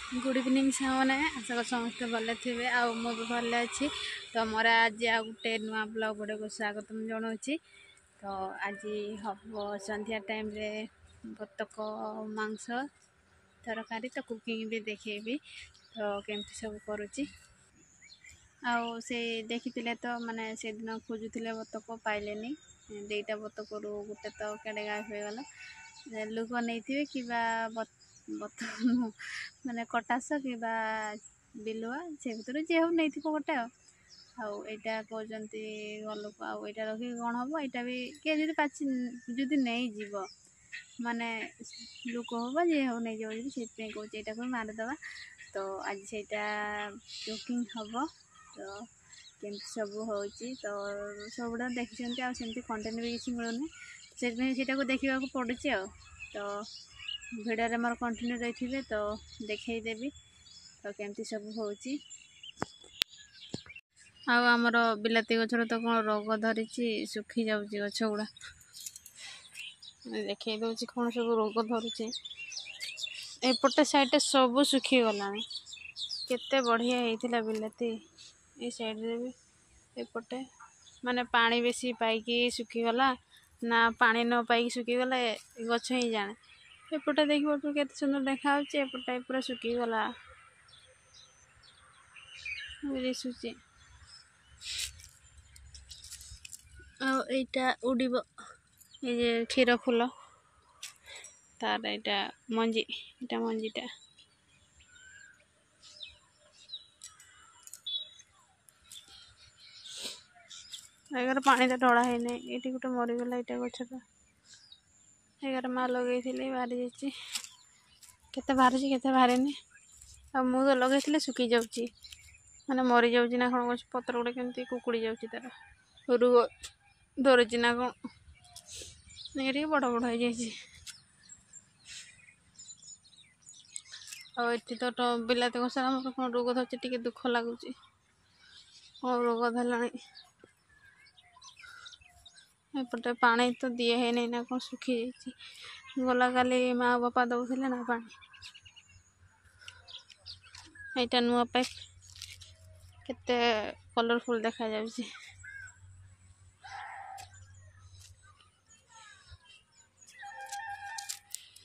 Good evening सामने आशा कर समस्त भले थे मु भी भले अच्छी। तो मोर आज आ गोटे नुआ ब्लॉग गुड़े को स्वागत जनाऊँगी। तो आज हम संध्या टाइम रे बतक मांस तरकारी तो कुकिंग भी देखेबी तो केमती सब करुच्ची। आउ से देखी तो माने से दिन खोजुले बतक पाइले दुईटा बतक गोटे तो केड़े गायब हो गला। लोक नहीं कि बत माने कटास कि बिलुआ से भर जी हम नहीं गोटे आईटा कहते गलुक आईटा रखी कौन हम यहाँ भी किए पाची जुदी नहीं जीव माने लोक हम जी हम नहीं जाओ से कौन यहाँ मारिदे। तो आज से कुकिंग हम तो केमती सब हो तो सब गुड़ा देखते आमती कंटेन्ट भी किसी मिलूनी से देखा पड़ुची। तो भिडियो रे मोर कंटिन्यू रही तो देखईदेवी तो केमती सब हो आमर बिलाती गचर तो कौन रोग धरी सुखी जाऊँगी गछ गुड़ा देखई दूसरी कौन सब रोग धरुची। एपटे साइड सब सुखी गला केते बढ़िया होता बिलाती ये साइड रे भी एपटे माने पानी बेसी पाइकी सुखीगला ना पानी न पाइकी सुखीगला गछ ही जाने। एपटे देखिए के सुंदर देखा एपटे पूरा सुखीगला दिशुची। आईटा उड़ब ये क्षीर फूल तार यहाँ मंजी यहाँ मंजीटा एगार पानी तो ढला है नहीं ये गोटे मरीगला यहाँ गछटा एगार माँ लगे बाहरी जाइए केते बाहरी केते बाहरी आ मु तो लगे सुखी जाऊँगी माने मरी जाऊँगी ना कौन गछ पत्र गुड़ा केमती कुकुड़ी जाऊँगी तार रुग धरुची ना कौन ये बड़ बड़ हो जाइए। आठी तो बिलाती गछर मोर कौन रोग धरती टे दुख लगुच कौन रोग धरला एपटे पानी तो दिए है नहीं ना कौन सुखी जाइए गला काली माँ बापा दौले ना पानी यहाँ नुआ पैक केते कलरफुल देखा जाउची।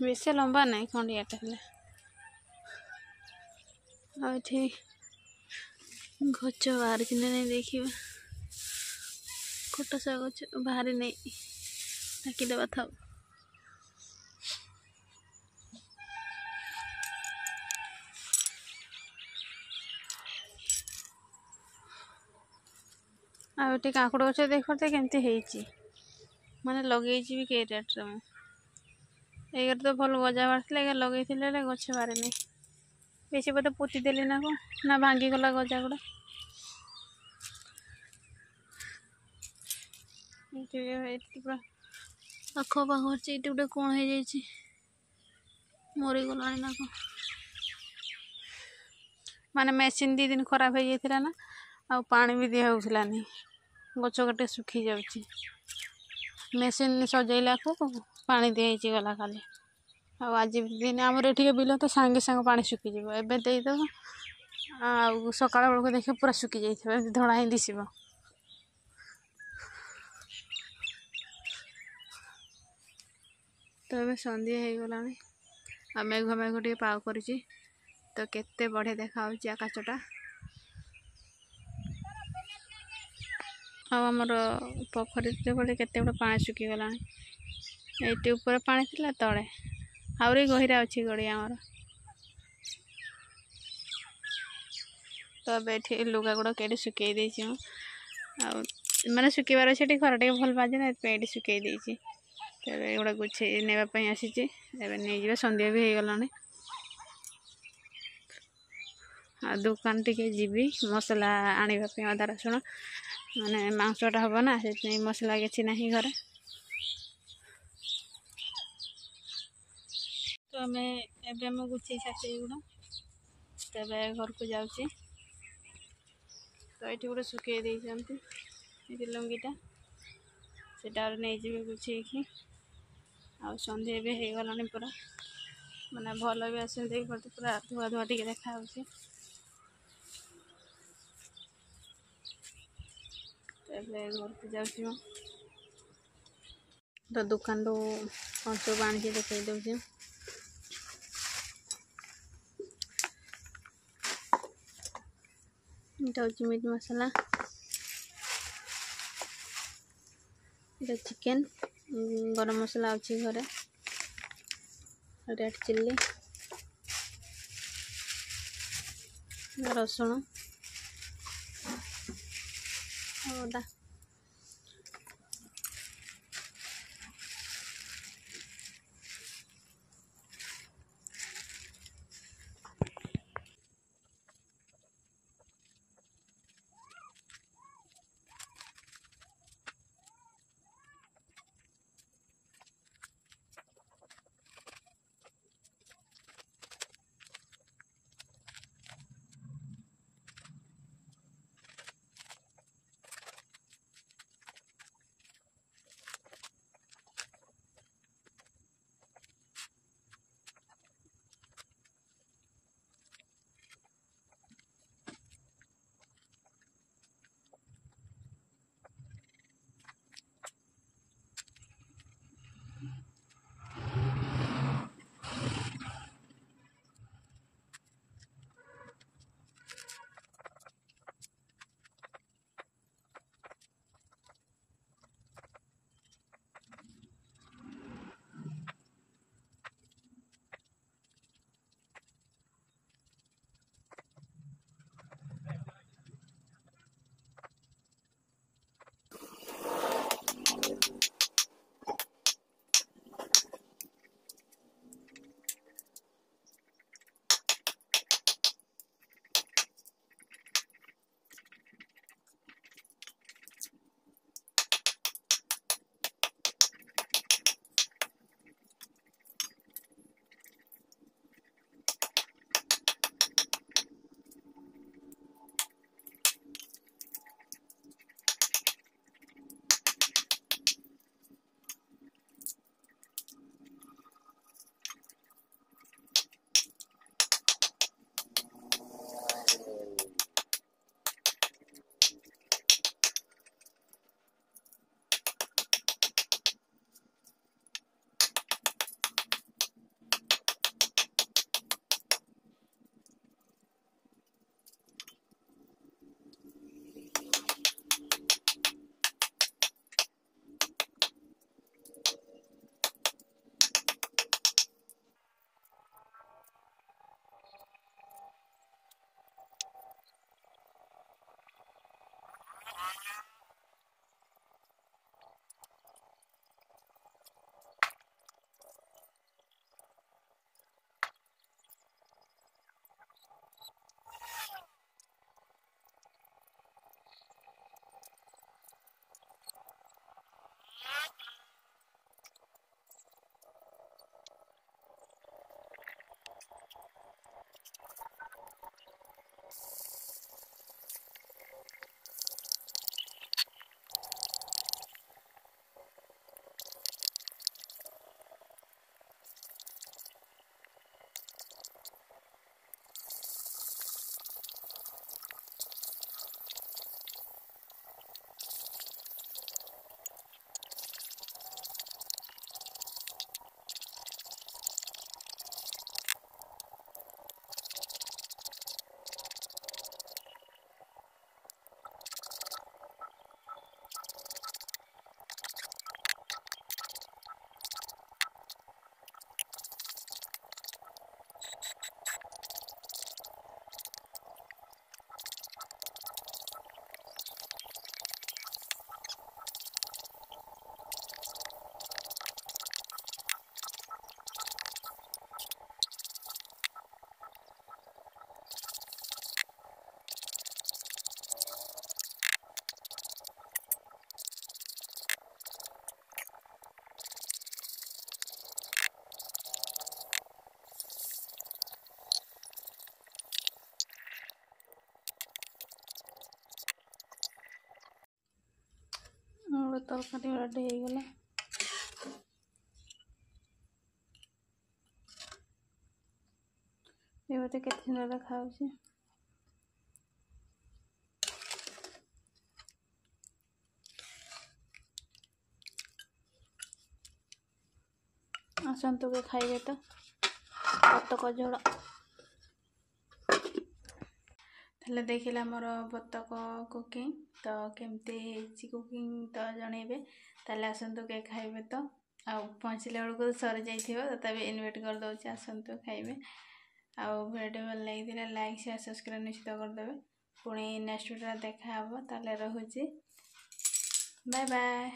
बेसे लंबा नहीं खंडियाटा ये गच बाहर कि नहीं देखिए कटासा गच बाहरी नहीं ढाकीदेवा था। आटे काकुड़ गच देखते केमती माने लगे भी कई रेट एगार तो भल गजा बाहर लगे गछ बाहरी नहीं बेसी बोधे पोती देली ना कौन ना भांगी गला गजा गुड़ा पूरा आख पाख ये गोटे कौन हो जाए मरीगला ना कौन माने मेसीन 2 दिन खराब हो जाता ना आ पानी भी दिया नहीं गच काटे सुखी जाऊँगी मेसीन सजैला को पानी दिखाई गला खाली आज दिन आमर ये बिल तो सांगे सांगे पानी सुखी एवं देदेव आ सका बेलू देखे पूरा सुखी जाइए धड़ा ही दिशब। तो ये संध्या हो गला आ मेघ मेघ टे पाव कर तो केते बढ़िया देखा आकाशटा आमर पोखरी बड़े केते गुड़ा पानी सुखी गला ये ऊपर पानी थिला तले आहरी गहिरा अच्छी गड़िया आमर। तो ये लुगा गुड़ा कई सुखई देती माने सुखबार अच्छे खरा टे भल बाजे ना ये सुखई देती तेरे एगुड़ा गुछे नापी आसी नहीं संध्या भी हो गला आ दुकान टे जीवी मसला आने अदा रसुण माने मांसटा हम ना से मसला किसी ना घरे। तो आम एवं गुछे साथी गुड़ा तब घर को जाऊँगी तो ये गोटे सुखई देती लुंगीटा से नहीं गुछे आ संध्या भी हो गला पूरा ମାନେ ଭଲ ବି ଆସୁନି ଦେଖି ପୁରା ଧୁଆ ଧୁଆ ଟିକେ ଦେଖାଯାଉଛି। ଏବେ ଘରକୁ ଯାଉଛି ମୁଁ ତ ଦୋକାନରୁ କ'ଣ ସବୁ ଆଣିକି ଦେଖାଇ ଦେଉଛି। এটা হচ্ছে মিট মশলা, এটা চিকেন, গরম মশলা ଅଛି ଘରେ, ରେଡ୍ ଚିଲ୍ଲି, ରସୁଣ, ଅଦା। ମୋର ତରକାରୀ ରେଡ଼ି ହେଇଗଲା। देखते केते सुंदर देखा आसतु के खाइबे तो बतक झोल ताले देखिला मोर बतक कुकिंग तो केमती कुकिंग तो जनइबे ताले आसतु के खाइबे तो आ पहुँचले बेलू सरी जाइए तथा इनवाइट कर दौर आसतु खाइबे आउ वीडियो भल लगी लाइक शेयर सब्सक्राइब निश्चित करदे पुणी नेक्स्ट वीडियो देखा ताले रहुची बाय बाय।